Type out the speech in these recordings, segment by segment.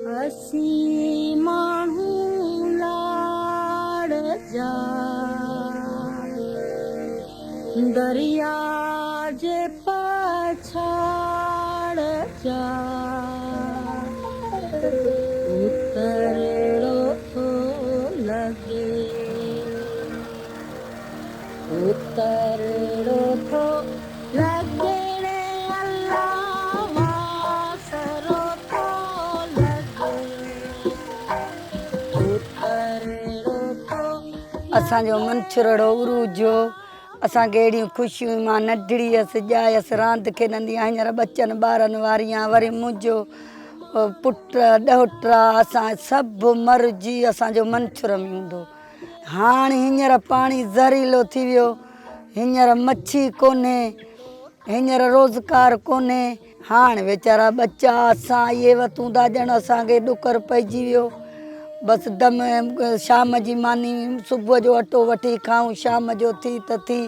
हसी माण्हू लाड़ जा दरिया जे पछाड़ जा उतरड़ो थो लगे उतरड़ो थो लगे रे अल्लाह वासरो थो लगे उतरड़ो थो। असांजो मंछरड़ो उरूजो असांखे अहिड़ियूं ख़ुशियूं मां नंढड़ी हुअसि ॼायसि रांदि खेॾंदी आहियां हींअर बचनि ॿारनि वारी आहियां वरी मुंहिंजो पुट ॾोहिटा असां सभु मरिजी असांजो मंछर में हूंदो। हाणे हींअर पाणी ज़हरीलो थी वियो हींअर मच्छी कोन्हे हींअर रोज़गार कोन्हे हाणे वीचारा बच्चा असां इहे वठूं था ॼण असांखे ॾुकर पइजी वियो बसि दम शाम जी मानी सुबुह जो अटो वठी खाऊं शाम जो थी त थी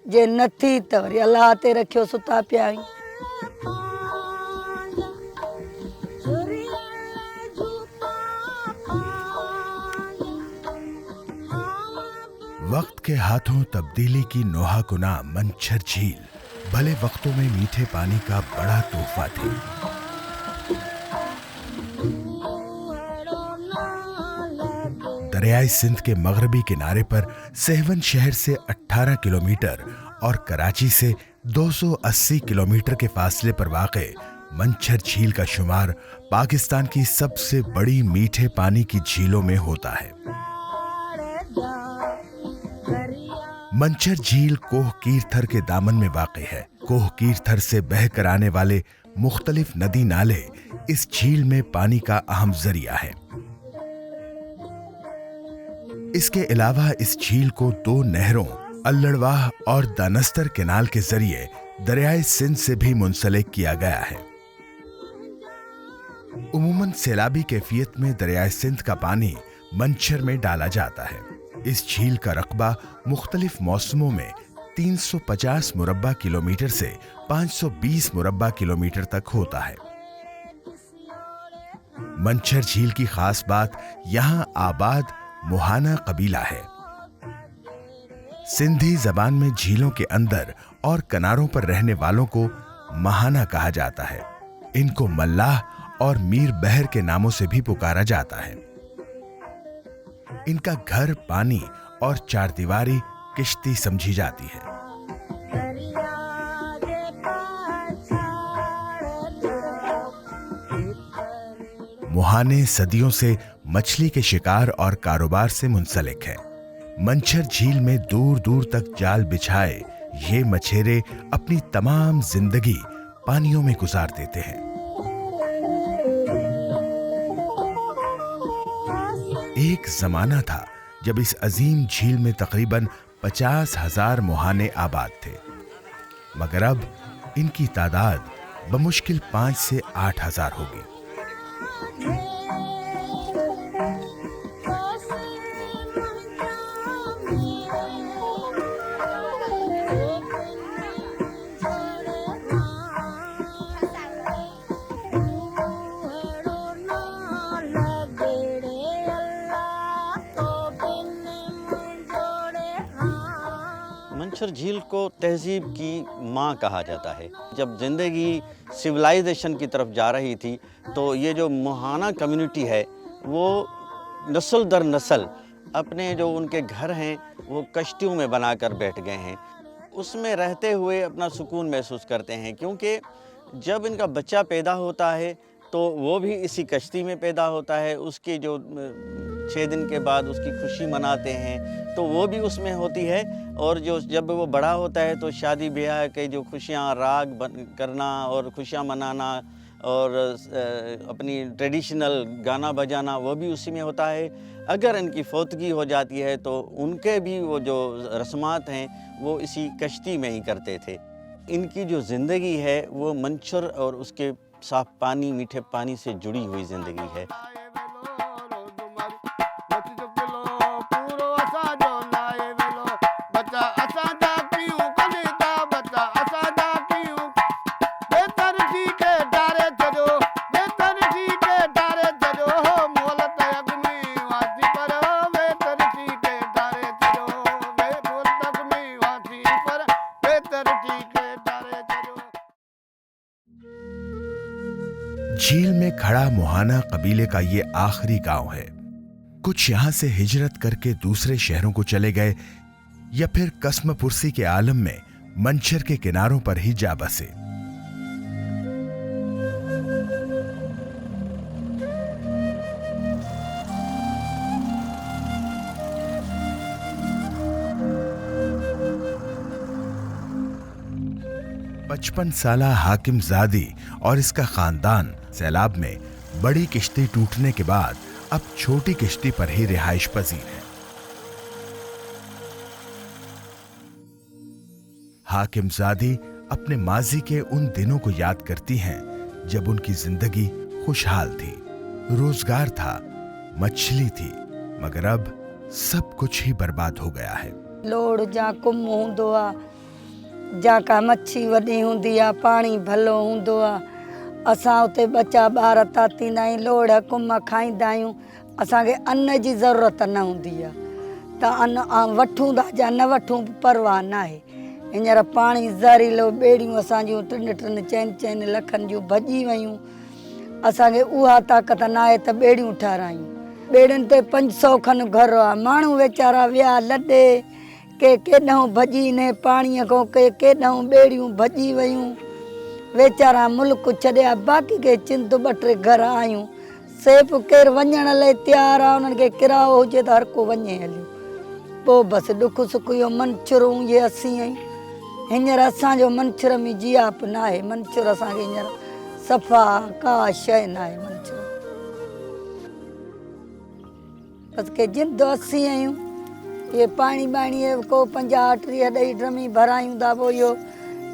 जे न थी त वरी अलाह ते रखियो सुता पिया आहियूं। वक्त के हाथों तब्दीली की नोहा कुना मंछर झील भले वक्तों में मीठे पानी का बड़ा तोहफा थी। दरियाई सिंध के मगरबी किनारे पर सेहवन शहर से 18 किलोमीटर और कराची से 280 किलोमीटर के फासले पर वाक़े मंछर झील का शुमार पाकिस्तान की सबसे बड़ी मीठे पानी की झीलों में होता है। मंछर झील कोह कीरथर के दामन में वाक़े है। कोह कीरथर से बह कर आने वाले मुख्तलिफ नदी नाले इस झील में पानी का अहम जरिया है। इसके अलावा इस झील को दो नहरों अल्लड़वाह और दानस्तर कैनाल के जरिए दरियाए सिंध से भी मुंसलिक किया गया है। उमूमन सैलाबी कैफियत में दरियाए सिंध का पानी मंछर में डाला जाता है। इस झील का रकबा मुख्तलिफ मौसमों में 350 मुरब्बा किलोमीटर से 520 मुरब्बा किलोमीटर तक होता है। मंछर झील की खास बात यहाँ आबाद मुहाना कबीला है। सिंधी जबान में झीलों के अंदर और किनारों पर रहने वालों को महाना कहा जाता है। इनको मल्लाह और मीर बहर के नामों से भी पुकारा जाता है। इनका घर पानी और चारदीवारी किश्ती समझी जाती है। मुहाने सदियों से मछली के शिकार और कारोबार से मुंसलिक है। मंछर झील में दूर दूर तक जाल बिछाए ये मछेरे अपनी तमाम जिंदगी पानियों में गुजार देते हैं। एक जमाना था जब इस अजीम झील में तकरीबन 50,000 मुहाने आबाद थे, मगर अब इनकी तादाद बमुश्किल 5 से 8,000 होगी। मंछर झील को तहजीब की माँ कहा जाता है। जब ज़िंदगी सिविलाइजेशन की तरफ जा रही थी तो ये जो मुहाना कम्युनिटी है वो नस्ल दर नस्ल अपने जो उनके घर हैं वो कश्तियों में बनाकर बैठ गए हैं। उसमें रहते हुए अपना सुकून महसूस करते हैं, क्योंकि जब इनका बच्चा पैदा होता है तो वो भी इसी कश्ती में पैदा होता है। उसके जो 6 दिन के बाद उसकी खुशी मनाते हैं तो वो भी उसमें होती है। और जो जब वो बड़ा होता है तो शादी ब्याह के जो खुशियाँ राग करना और खुशियाँ मनाना और अपनी ट्रेडिशनल गाना बजाना वो भी उसी में होता है। अगर इनकी फौतगी हो जाती है तो उनके भी वो जो रस्मात हैं वो इसी कश्ती में ही करते थे। इनकी जो ज़िंदगी है वो मंछर और उसके साफ पानी मीठे पानी से जुड़ी हुई ज़िंदगी है। खड़ा मोहाना कबीले का ये आखिरी गांव है। कुछ यहां से हिजरत करके दूसरे शहरों को चले गए या फिर कसम पुरसी के आलम में मंछर के किनारों पर ही जा बसे। पचपन साला हाकिम जादी और इसका खानदान सैलाब में बड़ी किश्ती टूटने के बाद अब छोटी किश्ती पर ही रिहाइश पजीर है। हाकिम जादी अपने माजी के उन दिनों को याद करती हैं जब उनकी जिंदगी खुशहाल थी, रोजगार था, मछली थी, मगर अब सब कुछ ही बर्बाद हो गया है। लोड़ जा कुम हूंदो आ, जा का मच्छी वॾी हूंदी आ, पाणी भलो हूंदो आ, असां उते बचा ॿार था थींदा आहियूं, लोड़ कुम खाईंदा आहियूं, असांखे अन्न जी ज़रूरत न हूंदी आहे त अन्न वठूं था या न वठूं परवाह न आहे। हींअर पाणी ज़हरीलो, ॿेड़ियूं असांजूं 3-3, 4-4 लखनि जूं भॼी वयूं, असांखे उहा ताक़त न आहे त ॿेड़ियूं ठारायूं। ॿेड़ियुनि ते 500 खनि घर आहे, माण्हू वीचारा विया लॾे, के केॾांहुं भॼी ने पाणीअ खां, के केॾांहुं ॿेड़ियूं भॼी वयूं, वीचारा मुल्क छॾिया, बाक़ी के चिंत 2-3 घर आयूं। सेफ केरु वञण लाइ तयारु आहे, उन्हनि खे किरायो हुजे त हर को वञे हलियो। पोइ बसि ॾुख सुख इहो मंछरूं इहे असीं आहियूं। हींअर असांजो मंछर में जियाप न आहे, मंछर असांखे हींअर सफ़ा का शइ न आहे मंछर। बसि के जिंद असीं आहियूं, इहे पाणी बाणीअ को 50-30 ॾेई ड्रमी भरायूं था, पोइ इहो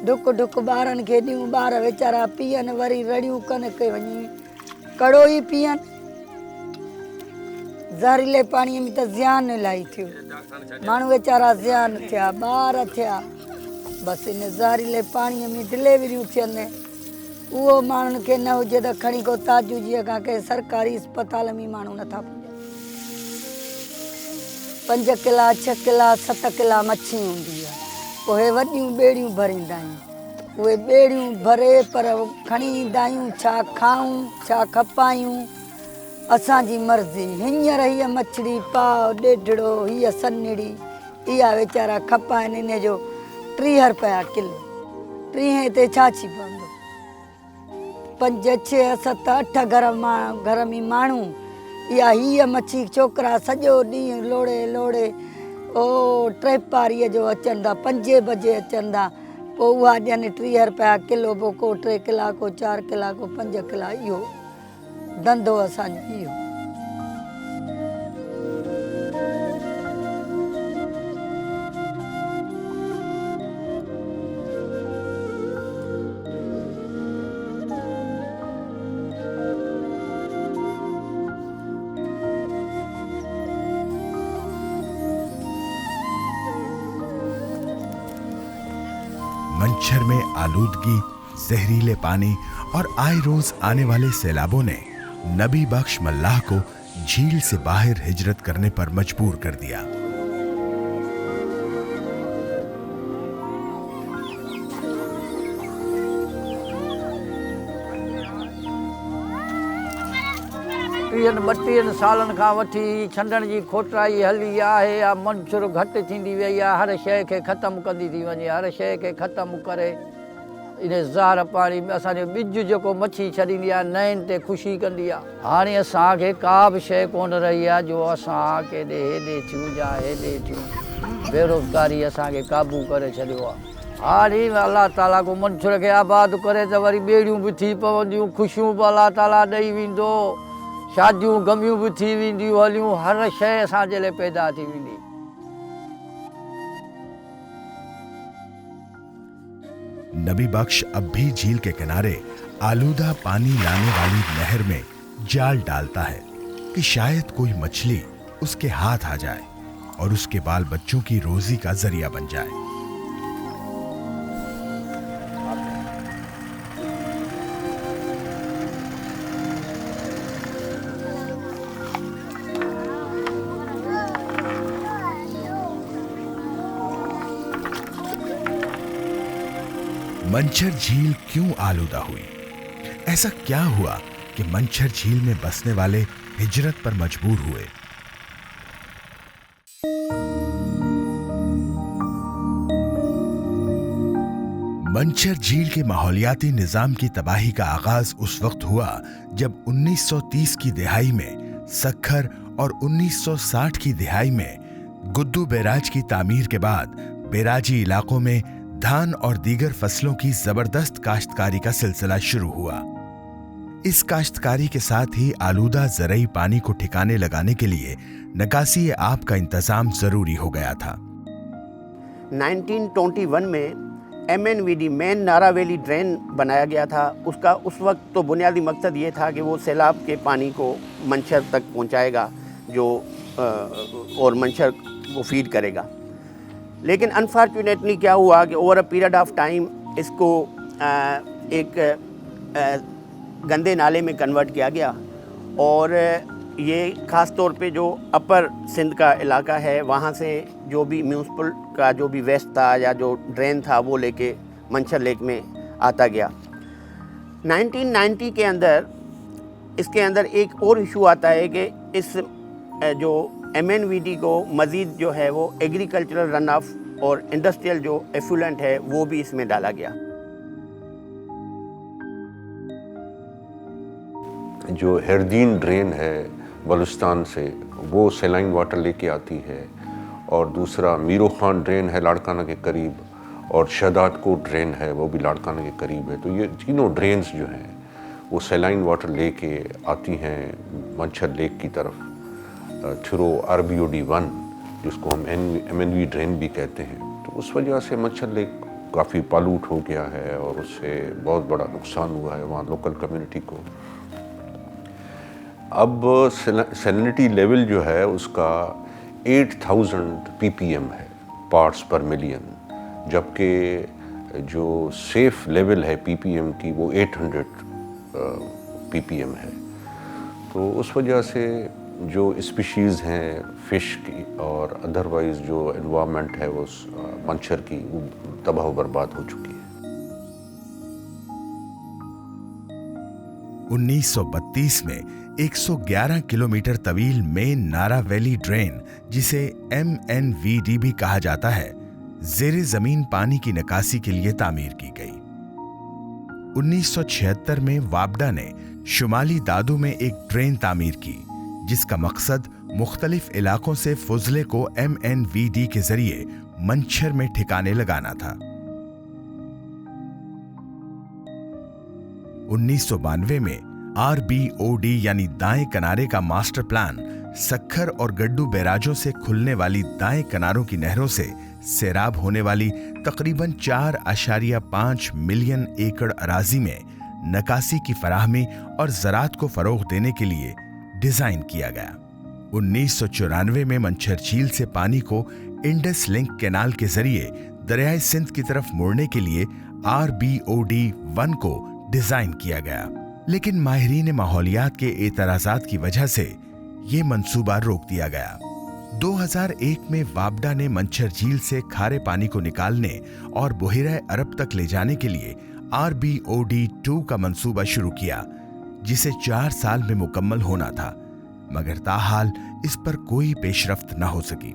ढुक ढुक ॿारनि खे ॾियूं, ॿार वीचारा पीअनि, वरी रड़ियूं कनि के वञी कड़ो ई पीअनि। ज़हरीले पाणीअ में त ज़ियान इलाही थियो, माण्हू वीचारा ज़ियान थिया, ॿार थिया, बसि इन ज़हरीले पाणीअ में डिलेवरियूं थियनि। उहो माण्हुनि खे न हुजे त खणी को ताजू जीअं खां के सरकारी अस्पताल में माण्हू नथा पुॼनि। 5 किला 6 किला 7 किला मच्छी हूंदी आहे, पोइ वॾियूं ॿेड़ियूं भरींदा आहियूं, उहे ॿेड़ियूं भरे पर खणी ईंदा आहियूं, छा खाऊं छा खपायूं असांजी मर्ज़ी। हींअर हीअ मछली पाव, ॾेढड़ो, हीअ सन्हड़ी, इहा वीचारा खपाइनि, इन जो 30 रुपया किलो। 30 ते छा छी पवंदो? 5 6 7 8 घर में माण्हू, इहा हीअ मच्छी छोकिरा सॼो ॾींहुं लोड़े लोड़े ओ 3 पारीअ जो अचनि था, 5 बजे अचनि था, पोइ उहा ॾियनि 30 रुपया किलो, पोइ को 3 किला, को 4 किला, को 5 किला, इहो धंधो असांजो इहो। मंछर में आलूदगी, जहरीले पानी और आए रोज आने वाले सैलाबों ने नबी बख्श मल्लाह को झील से बाहर हिजरत करने पर मजबूर कर दिया। टीहनि 32 सालनि खां वठी छंडण जी खोटाई हली आहे, या मंछर घटि थींदी वई आहे, हर शइ खे ख़तमु कंदी थी वञे, हर शइ खे ख़तमु करे इन ज़हर पाणी असांजो ॿिज जेको मच्छी छॾींदी आहे, नयनि ते ख़ुशी कंदी आहे। हाणे असांखे का बि शइ कोन रही आहे जो असां केॾे हेॾे थियूं या हेॾे थियूं, बेरोज़गारी असांखे काबू करे छॾियो आहे। हाणे अलाह ताला को मंछर खे आबाद करे त वरी ॿेड़ियूं बि थी पवंदियूं, ख़ुशियूं बि अलाह ताला ॾेई वेंदो, शादियूं गमियूं बि थी वेंदियूं हलियूं, हर शइ असांजे लाइ पैदा थी वेंदी। नबी बख्श अब भी झील के किनारे आलूदा पानी लाने वाली नहर में जाल डालता है कि शायद कोई मछली उसके हाथ आ जाए और उसके बाल बच्चों की रोजी का जरिया बन जाए। मंछर झील क्यों आलूदा हुई? ऐसा क्या हुआ कि मंछर झील में बसने वाले हिजरत पर मजबूर हुए। मंछर झील के माहौलियाती निजाम की तबाही का आगाज उस वक्त हुआ जब 1930 की दिहाई में सक्खर और 1960 की दिहाई में गुड्डू बैराज की तामीर के बाद बैराजी इलाकों में धान और दीगर फसलों की जबरदस्त काश्तकारी का सिलसिला शुरू हुआ। इस काश्तकारी के साथ ही आलूदा ज़रई पानी को ठिकाने लगाने के लिए निकासी आब का इंतजाम जरूरी हो गया था। 1921 में MNVD मेन नारा वैली ड्रेन बनाया गया था। उसका उस वक्त तो बुनियादी मकसद ये था कि वो सैलाब के पानी को मंछर तक पहुंचाएगा जो और मंछर को फीड करेगा। लेकिन अनफॉर्चुनेटली क्या हुआ कि over a period of time इसको एक गंदे नाले में कन्वर्ट किया गया और ये ख़ास तौर पे जो अपर सिंध का इलाका है वहाँ से जो भी म्यूनसिपल का जो भी वेस्ट था या जो ड्रेन था वो लेके मंछर लेक में आता गया। 1990 के अंदर इसके अंदर एक और इशू आता है कि इस जो MNVD को मज़ीद जो है वो एग्रीकल्चरल रन ऑफ और इंडस्ट्रियल जो एफ्लुएंट है वो भी इसमें डाला गया। जो हेरदीन ड्रेन है बलूचिस्तान से वो सैलाइन वाटर लेके आती है और दूसरा मीरो खान ड्रेन है लाड़काना के करीब और शहदाद कोट ड्रेन है वो भी लाड़काना के करीब है। तो ये तीनों ड्रेन्स जो हैं वो सैलाइन वाटर लेके आती हैं मंछर लेक की तरफ थ्रू RBOD 1 जिसको हम MNV ड्रेन भी कहते हैं। तो उस वजह से मंछर लेक काफ़ी पालूट हो गया है और उससे बहुत बड़ा नुकसान हुआ है वहाँ लोकल कम्युनिटी को। अब सैलिनिटी लेवल जो है उसका 8000 ppm है पार्ट्स पर मिलियन, जबकि जो सेफ लेवल है ppm की वो 800 ppm है। तो उस वजह से जो स्पीशीज़ हैं फ़िश की और अदरवाइज़ जो एनवायरनमेंट है वो मंछर की वो तबाह बर्बाद हो चुकी है। 1932 में 111 किलोमीटर तवील मेन नारा वैली ड्रेन जिसे MNVD भी कहा जाता है जेरे जमीन पानी की निकासी के लिए तामीर की गई। 1976 में वापडा ने शुमाली दादू में एक ड्रेन तामीर की जिसका मकसद मुख्तलिफ इलाकों से फुजले को MNVD के जरिए मंछर में ठिकाने लगाना था। 1992 में RBOD यानी दाएं किनारे का मास्टर प्लान सक्खर और गड्डू बैराजों से खुलने वाली दाएं किनारों की नहरों से सैराब होने वाली तकरीबन 4.5 मिलियन एकड़ अराजी में नकासी की फराहमी और ज़राअत को फरोग देने के लिए डिजाइन किया गया। 1994 में मंछर झील से पानी को इंडस लिंक कैनाल के जरिए दरियाई सिंध की तरफ मोड़ने के लिए RBOD 1 को डिजाइन किया गया, लेकिन माहिरीन माहौलियात के एतराजात की वजह से ये मंसूबा रोक दिया गया। 2001 में वापडा ने मंछर झील से खारे पानी को निकालने और बुहिरा अरब तक ले जाने के लिए RBOD 2 का मंसूबा शुरू किया जिसे 4 साल में मुकम्मल होना था, मगर ताहाल इस पर कोई पेशरफ्त न हो सकी।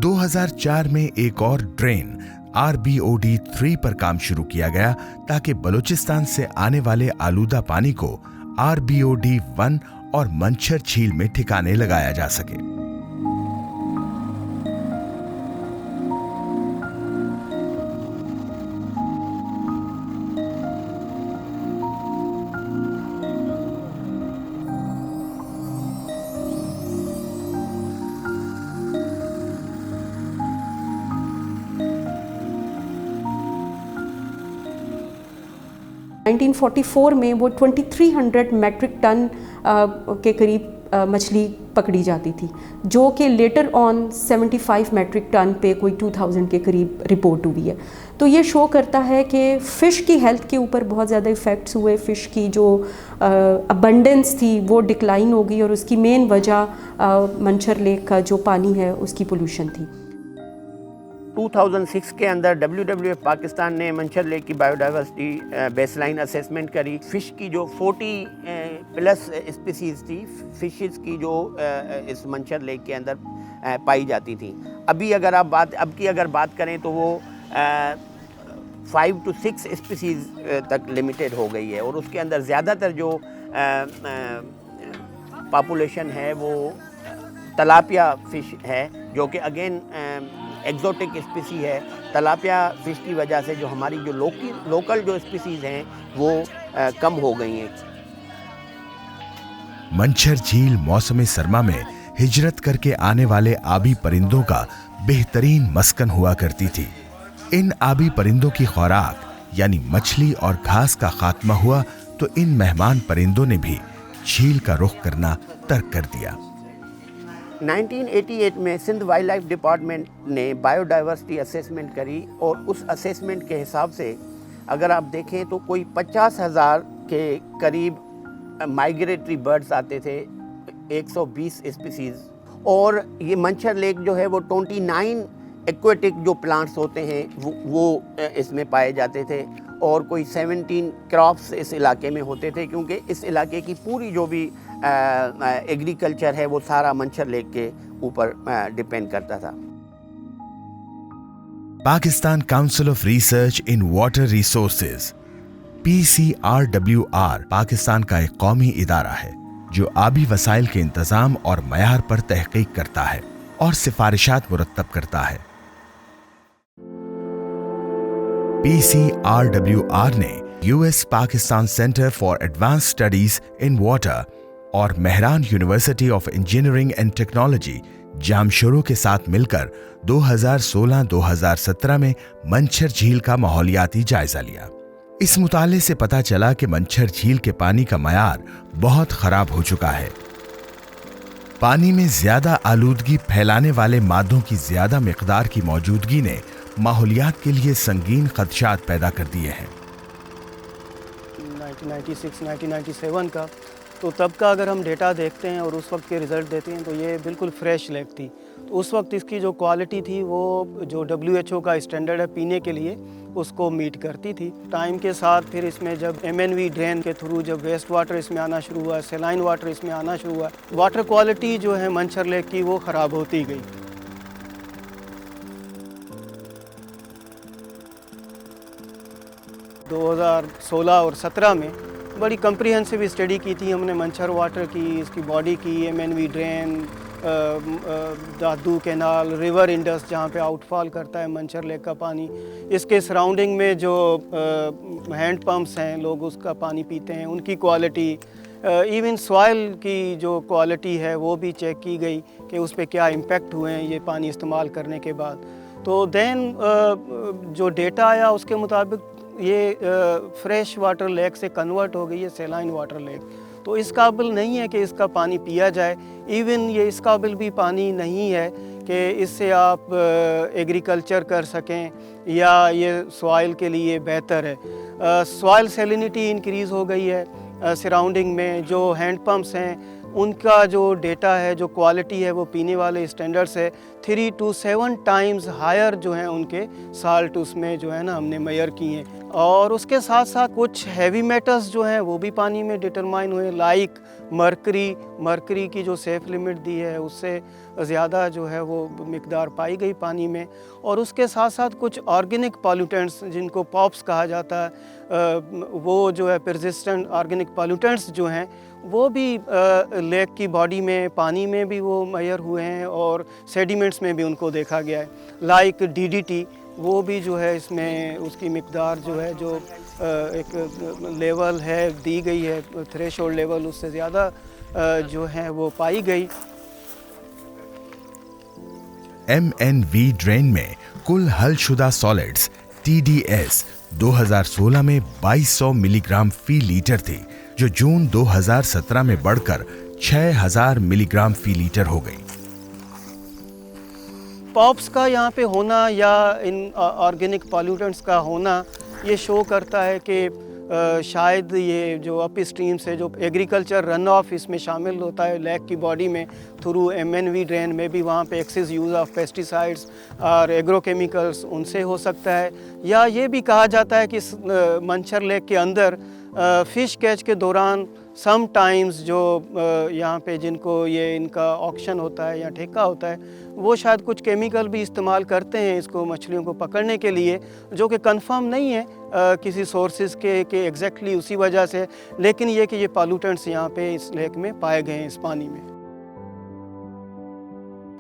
2004 में एक और ड्रेन RBOD 3 पर काम शुरू किया गया ताकि बलूचिस्तान से आने वाले आलूदा पानी को RBOD 1 और मंछर झील में ठिकाने लगाया जा सके। Uh, 1944 में वो 2300 मेट्रिक टन के करीब मछली पकड़ी जाती थी, जो कि लेटर ऑन 75 मेट्रिक टन पे कोई 2000 के करीब रिपोर्ट हुई है। तो ये शो करता है कि फ़िश की हेल्थ के ऊपर बहुत ज़्यादा इफ़ेक्ट्स हुए। फ़िश की जो अबंडेंस थी वो डिक्लाइन हो गई और उसकी मेन वजह मंछर लेक का जो पानी है उसकी पोल्यूशन थी। 2006 के अंदर WWF पाकिस्तान ने मंचर लेक की बायोडाइवर्सिटी बेसलाइन असेसमेंट करी। फ़िश की जो 40 प्लस स्पीसीज़ थी फ़िशेस की जो इस मंचर लेक के अंदर पाई जाती थी। अब की अगर बात करें तो वो 5 to 6 स्पीसीज़ तक लिमिटेड हो गई है और उसके अंदर ज़्यादातर जो पॉपुलेशन है वो तलापिया फ़िश है, जो कि अगेन एक्जोटिक स्पीसी है। तलापिया फ़िश की वजह से जो हमारी जो लोकल जो स्पीसीज़ हैं वो कम हो गई हैं। मंचर झील मौसम सरमा में हिजरत करके आने वाले आबी परिंदों का बेहतरीन मस्कन हुआ करती थी। इन आबी परिंदों की खुराक यानी मछली और घास का खात्मा हुआ तो इन मेहमान परिंदों ने भी झील का रुख करना तर्क कर दिया। 1988 में सिंध वाइल्ड लाइफ डिपार्टमेंट ने बायोडाइवर्सिटी असेसमेंट करी और उस असेसमेंट के हिसाब से अगर आप देखें तो कोई 50,000 के करीब माइग्रेटरी बर्ड्स आते थे, 120 स्पीसीज़, और ये मंचर लेक जो है वो 29 एक्वेटिक जो प्लांट्स होते हैं वो इसमें पाए जाते थे और कोई 17 क्रॉप्स इस इलाके में होते थे, क्योंकि इस इलाके की पूरी जो भी एग्रीकल्चर है वो सारा मंचर लेक के ऊपर डिपेंड करता था। Pakistan council of research in water resources PCRWR Pakistan का एक कौमी इदारा है जो आबी वसाइल के इंतजाम और मयार पर तहकीक करता है और सिफारिशात मुरत्तब करता है। PCRWR ने US Pakistan center for advanced studies in water और Mehran university of engineering and technology Jamshoro के साथ मिलकर 2016-2017 में मंचर झील का माहौलियाती जायजा लिया। इस मुताले से पता चला कि मंचर झील के पानी का मयार बहुत खराब हो चुका है। पानी में ज्यादा आलूदगी फैलाने वाले मादों की ज्यादा मिकदार की मौजूदगी ने माहौलियात के लिए संगीन खदशात पैदा कर दिए हैं। 1996-1997 का तो तब का अगर हम डेटा देखते हैं और उस वक्त के रिज़ल्ट देते हैं तो ये बिल्कुल फ्रेश लेक थी। तो उस वक्त इसकी जो क्वालिटी थी वो जो WHO का स्टैंडर्ड है पीने के लिए उसको मीट करती थी। टाइम के साथ फिर इसमें जब MNV ड्रेन के थ्रू जब वेस्ट वाटर इसमें आना शुरू हुआ, सेलाइन वाटर इसमें आना शुरू हुआ, वाटर क्वालिटी जो है मंचर लेक की वो ख़राब होती गई। तो 2016 और 17 में बड़ी कम्प्रीहेंसिव स्टडी की थी हमने मंचर वाटर की, इसकी बॉडी की, MNV ड्रेन, दादू कैनाल, रिवर इंडस जहाँ पे आउटफॉल करता है मंचर लेक का पानी, इसके सराउंडिंग में जो हैंड पंप्स हैं लोग उसका पानी पीते हैं उनकी क्वालिटी, इवन सॉइल की जो क्वालिटी है वो भी चेक की गई कि उस पर क्या इम्पेक्ट हुए हैं ये पानी इस्तेमाल करने के बाद। तो देन जो डेटा आया उसके मुताबिक ये फ्रेश वाटर लेक से कन्वर्ट हो गई है सेलाइन वाटर लेक। तो इस काबिल नहीं है कि इसका पानी पिया जाए, इवन ये इस काबिल भी पानी नहीं है कि इससे आप एग्रीकल्चर कर सकें या ये सॉइल के लिए बेहतर है। सॉइल सैलिनिटी इंक्रीज़ हो गई है सराउंडिंग में। जो हैंड पंप्स हैं उनका जो डेटा है, जो क्वालिटी है वो पीने वाले स्टैंडर्ड से 3 to 7 टाइम्स हायर जो हैं उनके साल्ट उसमें जो है ना हमने मेजर किए हैं। और उसके साथ साथ कुछ हैवी मेटल्स जो हैं वो भी पानी में डिटरमाइन हुए, लाइक मरकरी की जो सेफ लिमिट दी है उससे ज़्यादा जो है वो मिकदार पाई गई पानी में। और उसके साथ साथ कुछ ऑर्गेनिक पॉल्यूटेंट्स जिनको पॉप्स कहा जाता है वो जो है परसिस्टेंट ऑर्गेनिक पॉल्यूटेंट्स जो हैं वो भी लेक की बॉडी में, पानी में भी वो मेजर हुए हैं और सेडिमेंट्स में भी उनको देखा गया है। लाइक DDT वो भी जो है इसमें उसकी मिकदार जो है जो एक लेवल है दी गई है, थ्रेशोल्ड लेवल उससे ज़्यादा जो है वो पाई गई। MNV ड्रेन में कुल हलशुदा सॉलिड्स TDS 2016 में 2200 मिलीग्राम फी लीटर थी, जो जून 2017 में बढ़कर 6000 मिलीग्राम फी लीटर हो गई। पॉप्स का यहाँ पे होना या इन ऑर्गेनिक पॉल्यूटेंट्स का होना ये शो करता है कि शायद ये जो अप स्ट्रीम से जो एग्रीकल्चर रन ऑफ इसमें शामिल होता है लेक की बॉडी में थ्रू MNV ड्रेन में भी वहाँ पे एक्सेस यूज़ ऑफ पेस्टिसाइड्स और एग्रोकेमिकल्स उनसे हो सकता है। या ये भी कहा जाता है कि मंचर लेक के अंदर फ़िश कैच के दौरान सम टाइम्स जो यहाँ पे जिनको ये इनका ऑक्शन होता है या ठेका होता है वो शायद कुछ केमिकल भी इस्तेमाल करते हैं इसको मछलियों को पकड़ने के लिए, जो कि कंफर्म नहीं है किसी सोर्सेज के एग्जैक्टली उसी वजह से, लेकिन ये कि ये पॉल्यूटेंट्स यहाँ पे इस लेक में पाए गए हैं इस पानी में।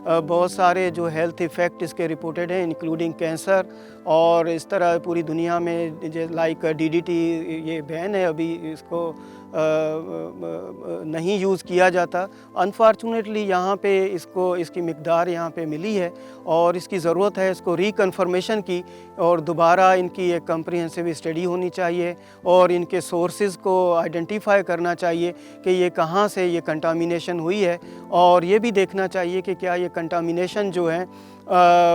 बहुत सारे जो हेल्थ इफ़ेक्ट इसके रिपोर्टेड हैं इंक्लूडिंग कैंसर, और इस तरह पूरी दुनिया में लाइक DDT ये बैन है, अभी इसको नहीं यूज़ किया जाता। अनफॉर्चुनेटली यहाँ पे इसकी मिक़दार यहाँ पे मिली है और इसकी ज़रूरत है इसको रिकन्फर्मेशन की, और दोबारा इनकी एक कम्प्रिहेंसिव स्टडी होनी चाहिए और इनके सोर्सेज़ को आइडेंटिफाई करना चाहिए कि ये कहाँ से ये कंटामिनेशन हुई है, और ये भी देखना चाहिए कि क्या ये कंटामिनेशन जो है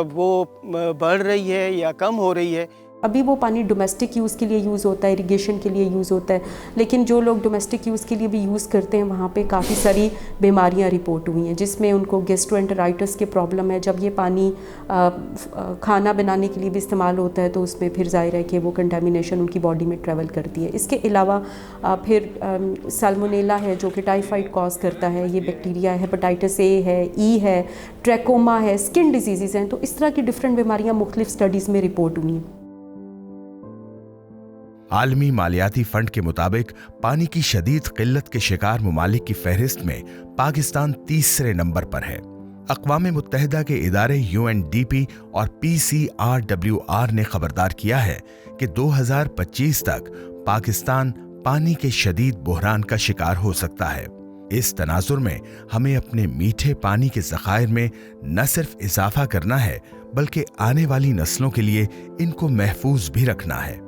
वो बढ़ रही है या कम हो रही है। अभी वो पानी डोमेस्टिक यूज़ के लिए यूज़ होता है, इरिगेशन के लिए यूज़ होता है, लेकिन जो लोग डोमेस्टिक यूज़ के लिए भी यूज़ करते हैं वहाँ पे काफ़ी सारी बीमारियाँ रिपोर्ट हुई हैं, जिसमें उनको गैस्ट्रोएंटेराइटिस के प्रॉब्लम है। जब ये पानी खाना बनाने के लिए भी इस्तेमाल होता है तो उसमें फिर ज़ाहिर है कि वो कंटामिनेशन उनकी बॉडी में ट्रैवल करती है। इसके अलावा फिर साल्मोनेला है जो कि टाइफाइड कॉज करता है, ये बैक्टीरिया है, हेपेटाइटिस A है, E है, ट्रैकोमा है, स्किन डिजीज़ हैं। तो इस तरह की डिफरेंट बीमारियाँ मुख्तलिफ स्टडीज़ में रिपोर्ट हुई हैं। आलमी मालियाती फंड के मुताबिक पानी की शदीद किल्लत के शिकार मुमालिक की फहरिस्त में पाकिस्तान तीसरे नंबर पर है। अक़वाम मुत्तहिदा के इदारे UNDP और PCRWR ने खबरदार किया है कि 2025 तक पाकिस्तान पानी के शदीद बुहरान का शिकार हो सकता है। इस तनाजुर में हमें अपने मीठे पानी के ज़खायर में न सिर्फ इजाफा करना है बल्कि आने वाली नस्लों के लिए इनको महफूज भी रखना है।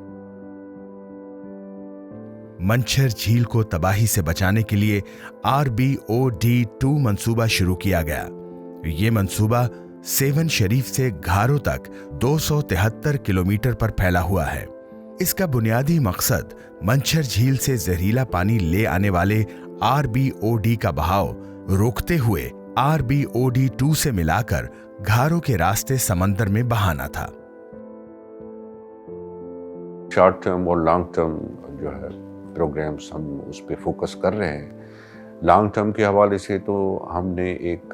मंछर झील को तबाही से बचाने के लिए RBOD2 मंसूबा शुरू किया गया। ये मंसूबा सेवन शरीफ से घारो तक 273 किलोमीटर पर फैला हुआ है। इसका बुनियादी मकसद मंछर झील से जहरीला पानी ले आने वाले RBOD का बहाव रोकते हुए RBOD2 से मिलाकर घारों के रास्ते समंदर में बहाना था। शॉर्ट टर्म और लॉन्ग टर्म जो है प्रोग्राम्स हम उस पर फोकस कर रहे हैं। लॉन्ग टर्म के हवाले से तो हमने एक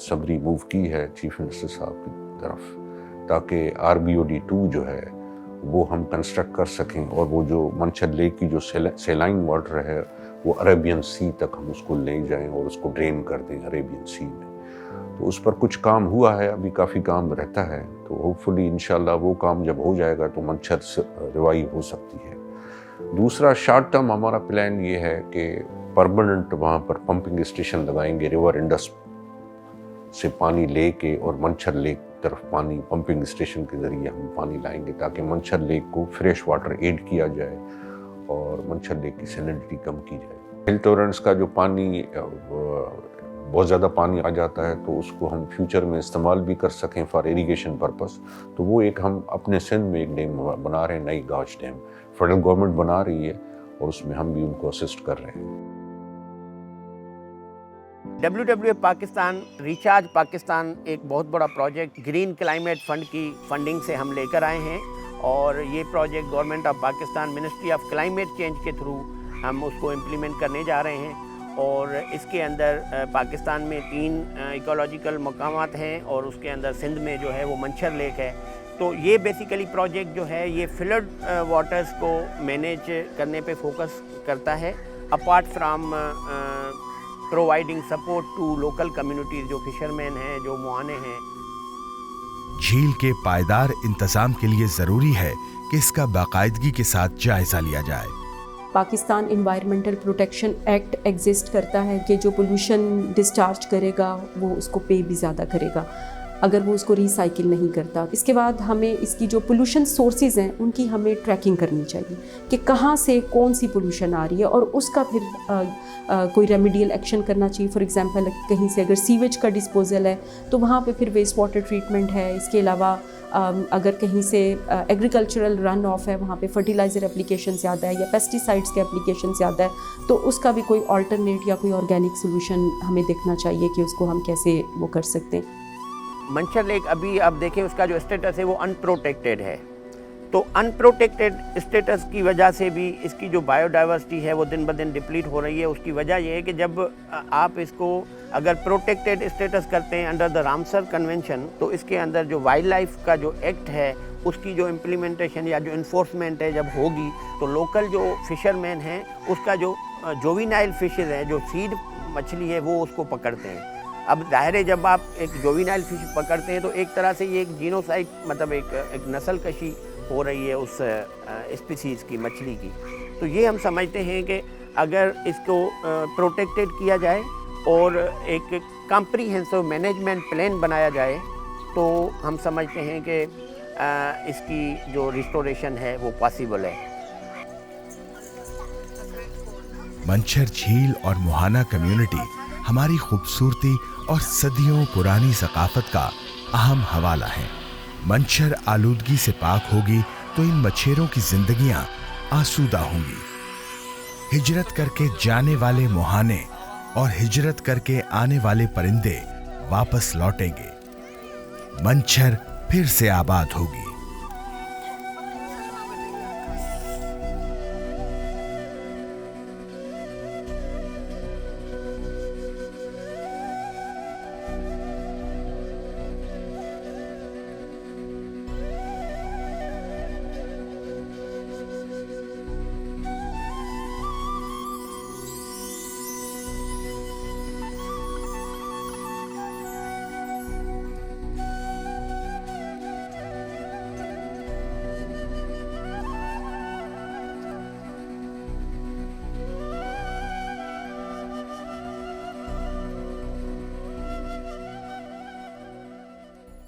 समरी मूव की है चीफ मिनिस्टर साहब की तरफ, ताकि RBOD2 जो है वो हम कंस्ट्रक्ट कर सकें, और वो जो मंचर लेक की जो सेलाइन वाटर है वो अरेबियन सी तक हम उसको ले जाएं और उसको ड्रेन कर दें अरेबियन सी में। तो उस पर कुछ काम हुआ है, अभी काफ़ी काम रहता है, तो होपफुली इंशाल्लाह वो काम जब हो जाएगा तो मंचर रिवाइव हो सकती है। दूसरा शॉर्ट टर्म हमारा प्लान ये है कि परमानेंट वहाँ पर पंपिंग स्टेशन लगाएंगे, रिवर इंडस से पानी लेके और मंचर लेक तरफ पानी पंपिंग स्टेशन के ज़रिए हम पानी लाएंगे, ताकि मंचर लेक को फ्रेश वाटर एड किया जाए और मंचर लेक की सैलिनिटी कम की जाए। हिल टॉरेंट्स का जो पानी बहुत ज़्यादा पानी आ जाता है तो उसको हम फ्यूचर में इस्तेमाल भी कर सकें फॉर इरिगेशन पर्पस, तो वो एक हम अपने सिंध में एक डैम बना रहे हैं, नई गाज डैम फेडरल गवर्नमेंट बना रही है और उसमें हम भी उनको असिस्ट कर रहे हैं। WWF पाकिस्तान रिचार्ज पाकिस्तान एक बहुत बड़ा प्रोजेक्ट ग्रीन क्लाइमेट फंड की फंडिंग से हम लेकर आए हैं, और ये project government of Pakistan ministry of climate change के थ्रू हम उसको इम्प्लीमेंट करने जा रहे हैं। और इसके अंदर पाकिस्तान में 3 इकोलॉजिकल मकामात हैं और उसके अंदर सिंध में जो है वो मंछर लेक है। तो ये बेसिकली प्रोजेक्ट जो है ये फ्लड वाटर्स को मैनेज करने पे फोकस करता है, apart from providing support to local communities जो फिशरमैन हैं, जो मुआने हैं। झील के पायदार इंतजाम के लिए ज़रूरी है कि इसका बाकायदगी के साथ जायज़ा लिया जाए। Pakistan environmental protection act exist करता है कि जो पोल्यूशन डिस्चार्ज करेगा वो उसको पे भी ज़्यादा करेगा। अगर वो उसको रिसाइकिल नहीं करता। इसके बाद हमें इसकी जो पोल्यूशन सोर्सेज हैं उनकी हमें ट्रैकिंग करनी चाहिए कि कहाँ से कौन सी पोल्यूशन आ रही है, और उसका फिर कोई रेमेडियल एक्शन करना चाहिए। फॉर एग्जांपल कहीं से अगर सीवेज का डिस्पोजल है तो वहाँ पे फिर वेस्ट वाटर ट्रीटमेंट है। इसके अलावा अगर कहीं से एग्रीकल्चरल रन ऑफ है, वहाँ पे फर्टिलाइज़र एप्लीकेशन ज़्यादा है या पेस्टिसाइड्स के एप्लीकेशन ज़्यादा है, तो उसका भी कोई ऑल्टरनेट या कोई ऑर्गेनिक सोल्यूशन हमें देखना चाहिए कि उसको हम कैसे वो कर सकते हैं। मंचर लेक अभी आप देखें उसका जो स्टेटस है वो अनप्रोटेक्टेड है। तो अनप्रोटेक्टेड स्टेटस की वजह से भी इसकी जो बायोडाइवर्सिटी है वो दिन ब दिन डिप्लीट हो रही है। उसकी वजह ये है कि जब आप इसको अगर प्रोटेक्टेड स्टेटस करते हैं अंडर द रामसर कन्वेंशन, तो इसके अंदर जो वाइल्ड लाइफ का जो एक्ट है उसकी जो इम्प्लीमेंटेशन या जो इन्फोर्समेंट है जब होगी, तो लोकल जो फिशरमैन हैं उसका जो जोविनाइल फिशेज हैं, जो सीड मछली है, वो उसको पकड़ते हैं। अब जाहिर है जब आप एक जोविनाइल फिश पकड़ते हैं तो एक तरह से ये एक जीनोसाइड मतलब एक नस्ल कशी हो रही है उस स्पीसीज़ की मछली की। तो ये हम समझते हैं कि अगर इसको प्रोटेक्टेड किया जाए और एक कॉम्प्रिहेंसिव मैनेजमेंट प्लान बनाया जाए तो हम समझते हैं कि इसकी जो रिस्टोरेशन है वो पॉसिबल है। मंचर झील और मुहाना कम्युनिटी हमारी खूबसूरती और सदियों पुरानी सकाफत का अहम हवाला है। मंचर आलूदगी से पाक होगी तो इन मछेरों की जिंदगियां आसूदा होंगी। हिजरत करके जाने वाले मुहाने और हिजरत करके आने वाले परिंदे वापस लौटेंगे। मंचर फिर से आबाद होगी।